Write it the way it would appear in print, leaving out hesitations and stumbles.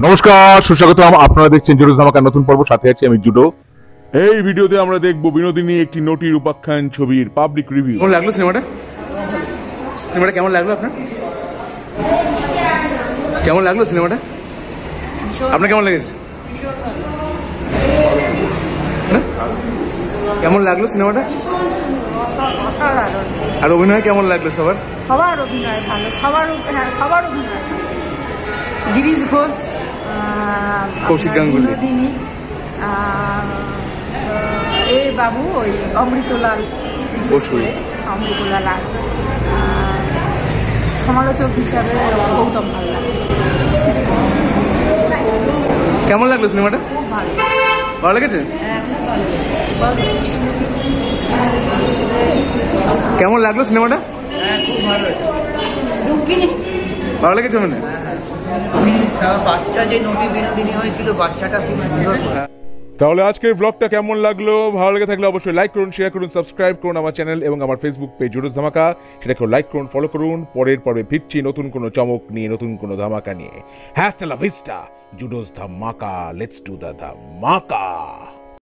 নমস্কার, সুস্বাগতম। আপনারা দেখছেন জুডো ধামাকার নতুন পর্ব, সাথে আছি আমি জুডো। এই ভিডিওতে আমরা দেখব বিনোদিনী একটি নটির উপাখ্যান ছবির পাবলিক রিভিউ। কেমন লাগলো সিনেমাটা? সিনেমাটা কেমন লাগলো আপনার? কেমন লাগলো সিনেমাটা? আপনার কেমন লেগেছে? কেমন লাগলো সিনেমাটা? আর অভিনয় কেমন লাগলো সবার? সবার অভিনয় ভালো, সবার অভিনয়। গিরিশ ঘোষ, কৌশিক গাঙ্গুলি, বিনোদিনী, এ বাবু, ওই অমৃতলাল, বিশেষ করে অমৃতলাল, আর সমালোচক হিসাবে গৌতম ভাল্লা। কেমন লাগলো সিনেমাটা? খুব ভালো, ভালো লেগেছে? কেমন লাগলো সিনেমাটা? ভালো লেগেছে মানে? বাচ্চা যে নটি বিনোদিনী হয়েছিল, বাচ্চাটা খুব সুন্দর। তাহলে আজকের ব্লগটা কেমন লাগলো? ভালো লেগে থাকলে অবশ্যই লাইক করুন, শেয়ার করুন, সাবস্ক্রাইব করুন আমার চ্যানেল এবং আমার ফেসবুক পেজ জুডো ধামাকা। সেটাকেও লাইক করুন, ফলো করুন। পরের পর্বে ফিরছি নতুন কোনো চমক নিয়ে, নতুন কোনো ধামাকা নিয়ে। হ্যাস্টালা ভিস্টা জুডোস ধামাকা, লেটস ডু দ্য ধামাকা।